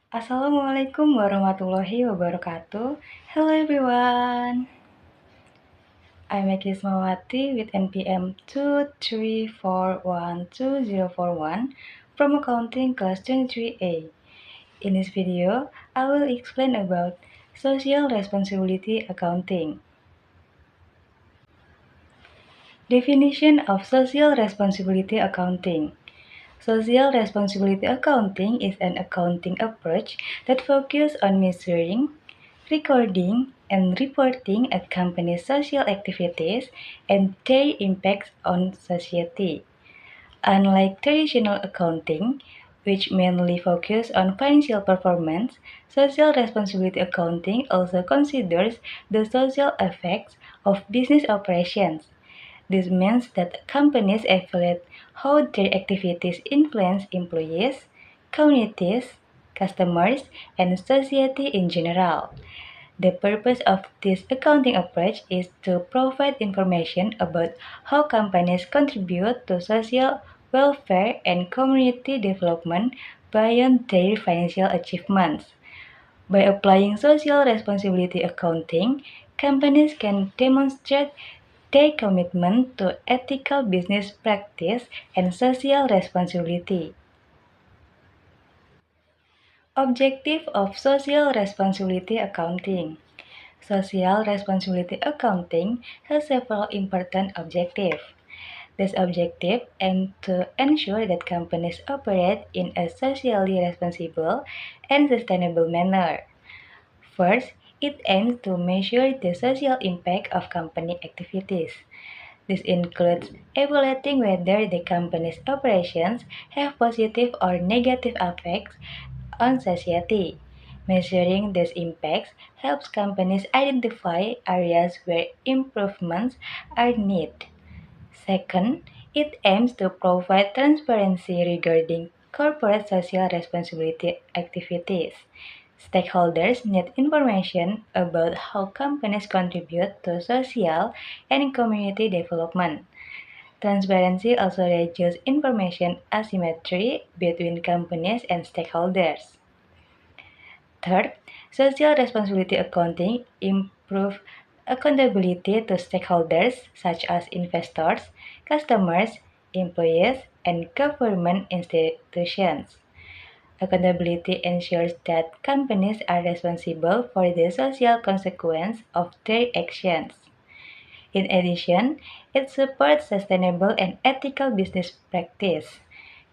Assalamualaikum warahmatullahi wabarakatuh. Hello everyone. I'm Ekismawati with NPM 234124041 from Accounting Class 23A. In this video, I will explain about Social Responsibility Accounting. Definition of Social Responsibility Accounting. Social Responsibility Accounting is an accounting approach that focuses on measuring, recording, and reporting a company's social activities and their impacts on society. Unlike traditional accounting, which mainly focuses on financial performance, social responsibility accounting also considers the social effects of business operations. This means that companies evaluate how their activities influence employees, communities, customers, and society in general. The purpose of this accounting approach is to provide information about how companies contribute to social welfare and community development beyond their financial achievements. By applying social responsibility accounting, companies can demonstrate their commitment to ethical business practice and social responsibility. Objective of Social Responsibility Accounting. Social Responsibility Accounting has several important objectives. This objective aims to ensure that companies operate in a socially responsible and sustainable manner. First, it aims to measure the social impact of company activities. This includes evaluating whether the company's operations have positive or negative effects on society. Measuring these impacts helps companies identify areas where improvements are needed. Second, it aims to provide transparency regarding corporate social responsibility activities. Stakeholders need information about how companies contribute to social and community development. Transparency also reduces information asymmetry between companies and stakeholders. Third, social responsibility accounting improve accountability to stakeholders such as investors, customers, employees, and government institutions. Accountability ensures that companies are responsible for the social consequence of their actions. In addition, it supports sustainable and ethical business practice.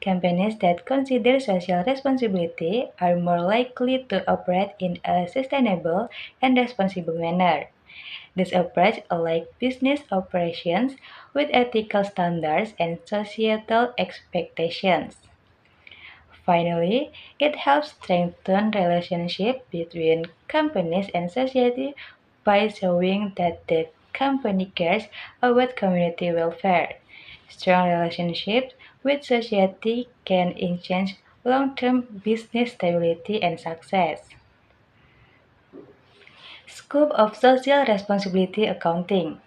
Companies that consider social responsibility are more likely to operate in a sustainable and responsible manner. This approach aligns business operations with ethical standards and societal expectations. Finally, it helps strengthen relationships between companies and society by showing that the company cares about community welfare. Strong relationships with society can enhance long-term business stability and success. Scope of Social Responsibility Accounting.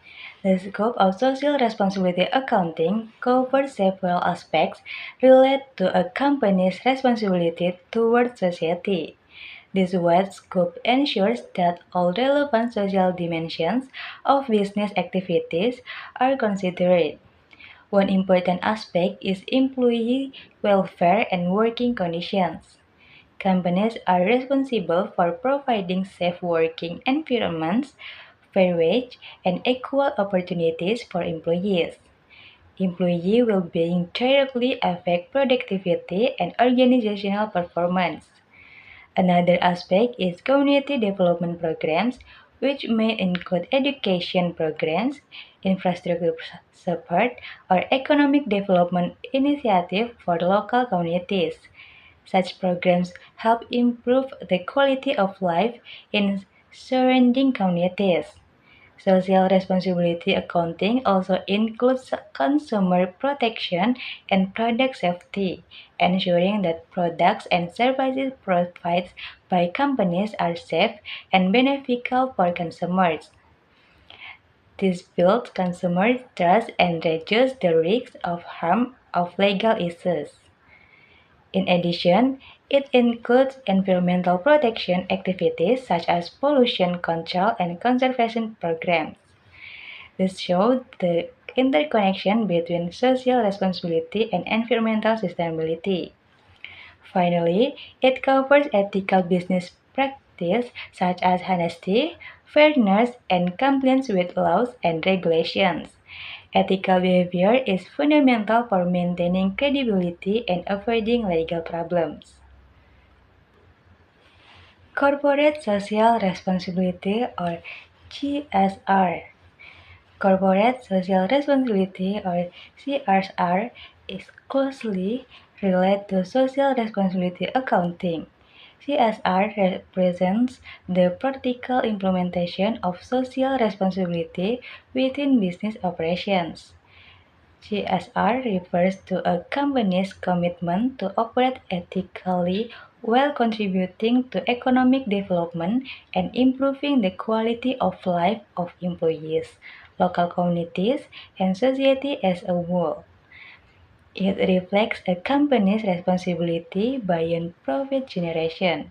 The scope of social responsibility accounting covers several aspects related to a company's responsibility towards society. This wide scope ensures that all relevant social dimensions of business activities are considered. One important aspect is employee welfare and working conditions. Companies are responsible for providing safe working environments, fair wage, and equal opportunities for employees. Employee well-being directly affects productivity and organizational performance. Another aspect is community development programs, which may include education programs, infrastructure support, or economic development initiatives for local communities. Such programs help improve the quality of life in surrounding communities. Social responsibility accounting also includes consumer protection and product safety, ensuring that products and services provided by companies are safe and beneficial for consumers. This builds consumer trust and reduces the risk of harm of legal issues. In addition, It includes environmental protection activities such as pollution control and conservation programs. This shows the interconnection between social responsibility and environmental sustainability. Finally, it covers ethical business practice such as honesty, fairness, and compliance with laws and regulations. Ethical behavior is fundamental for maintaining credibility and avoiding legal problems. Corporate Social Responsibility or CSR. Corporate Social Responsibility or CSR is closely related to social responsibility accounting. CSR represents the practical implementation of social responsibility within business operations. CSR refers to a company's commitment to operate ethically while contributing to economic development and improving the quality of life of employees, local communities, and society as a whole. It reflects a company's responsibility beyond profit generation.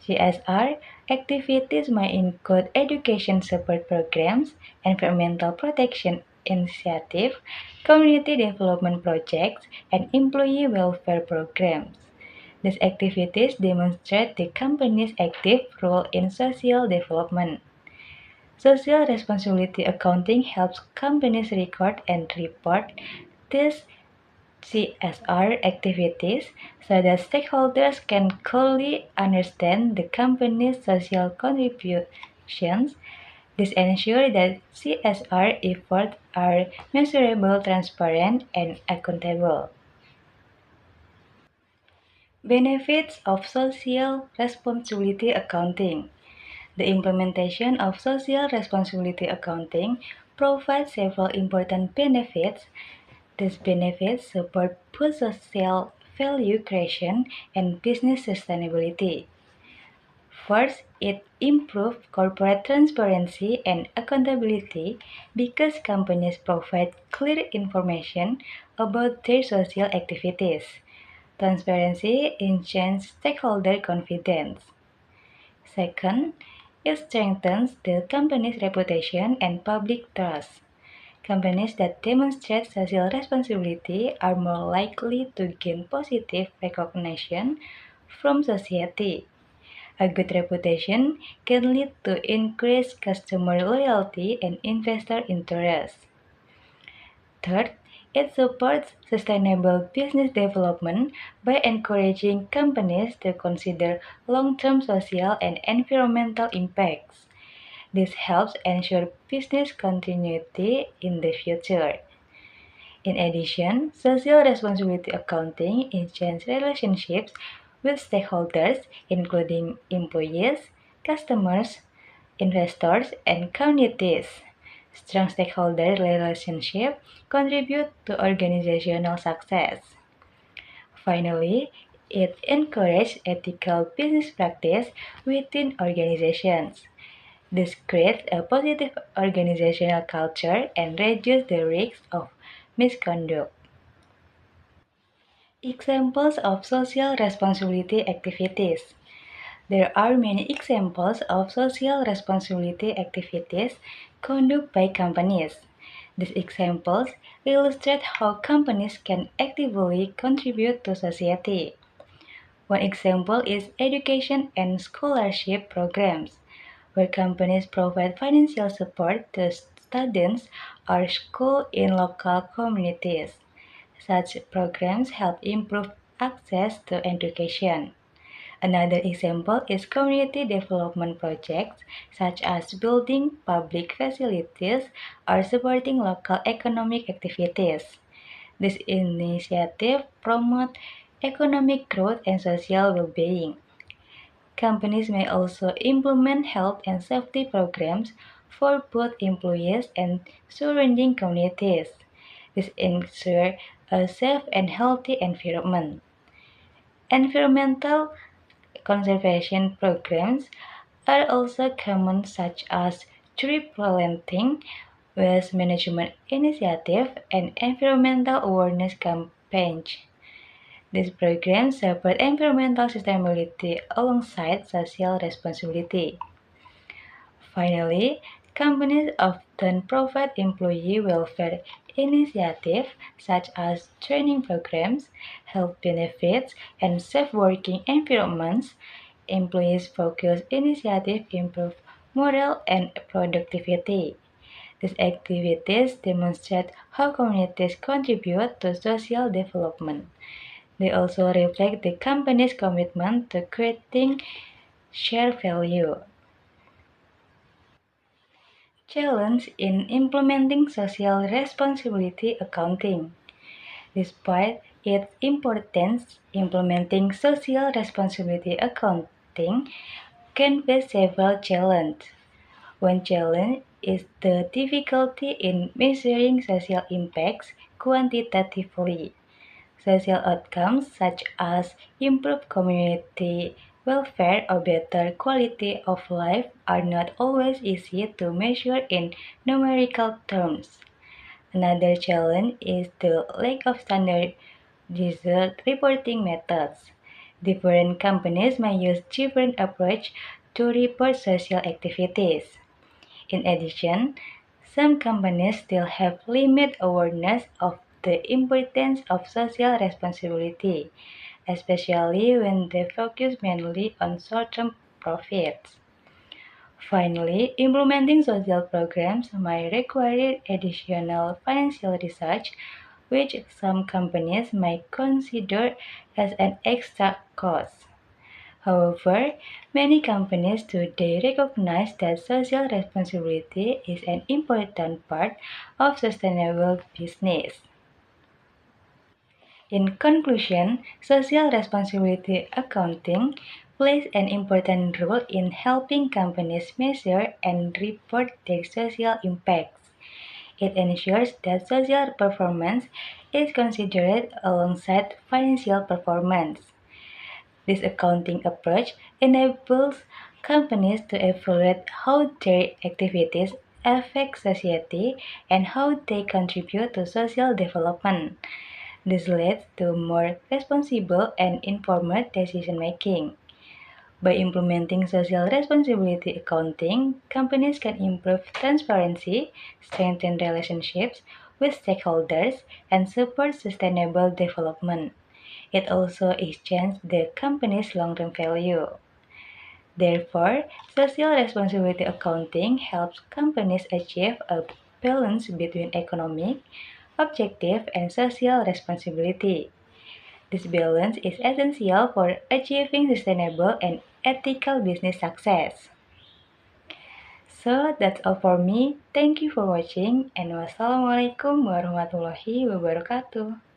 CSR activities may include education support programs, environmental protection initiatives, community development projects, and employee welfare programs. These activities demonstrate the company's active role in social development. Social responsibility accounting helps companies record and report these CSR activities so that stakeholders can clearly understand the company's social contributions. This ensures that CSR efforts are measurable, transparent, and accountable. Benefits of social responsibility accounting. The implementation of social responsibility accounting provides several important benefits. These benefits support both social value creation and business sustainability. First, it improves corporate transparency and accountability because companies provide clear information about their social activities. Transparency enhances stakeholder confidence. Second, it strengthens the company's reputation and public trust. Companies that demonstrate social responsibility are more likely to gain positive recognition from society. A good reputation can lead to increased customer loyalty and investor interest. Third, it supports sustainable business development by encouraging companies to consider long-term social and environmental impacts. This helps ensure business continuity in the future. In addition, social responsibility accounting enhances relationships with stakeholders, including employees, customers, investors, and communities. Strong stakeholder relationships contribute to organizational success. Finally, it encourages ethical business practice within organizations. This creates a positive organizational culture and reduces the risk of misconduct. Examples of social responsibility activities. There are many examples of social responsibility activities conducted by companies. These examples illustrate how companies can actively contribute to society. One example is education and scholarship programs, where companies provide financial support to students or schools in local communities. Such programs help improve access to education. Another example is community development projects, such as building public facilities or supporting local economic activities. This initiative promote economic growth and social well-being. Companies may also implement health and safety programs for both employees and surrounding communities. This ensures a safe and healthy environment. Environmental conservation programs are also common, such as tree planting, waste management initiative, and environmental awareness campaigns. These programs support environmental sustainability alongside social responsibility. Finally, companies often provide employee welfare initiatives such as training programs, health benefits, and safe working environments. Employees focus initiatives improve morale and productivity. These activities demonstrate how communities contribute to social development. They also reflect the company's commitment to creating shared value. Challenge in implementing social responsibility accounting. Despite its importance, implementing social responsibility accounting can face several challenges. One challenge is the difficulty in measuring social impacts quantitatively. Social outcomes such as improved community welfare or better quality of life are not always easy to measure in numerical terms. Another challenge is the lack of standardized reporting methods. Different companies may use different approaches to report social activities. In addition, some companies still have limited awareness of the importance of social responsibility, especially when they focus mainly on short-term profits. Finally, implementing social programs might require additional financial research, which some companies might consider as an extra cost. However, many companies today recognize that social responsibility is an important part of sustainable business. In conclusion, social responsibility accounting plays an important role in helping companies measure and report their social impacts. It ensures that social performance is considered alongside financial performance. This accounting approach enables companies to evaluate how their activities affect society and how they contribute to social development. This leads to more responsible and informed decision making. By implementing social responsibility accounting, companies can improve transparency, strengthen relationships with stakeholders, and support sustainable development. It also extends the company's long-term value. Therefore, social responsibility accounting helps companies achieve a balance between economic, objective, and social responsibility. This balance is essential for achieving sustainable and ethical business success. So that's all for me. Thank you for watching and wassalamualaikum warahmatullahi wabarakatuh.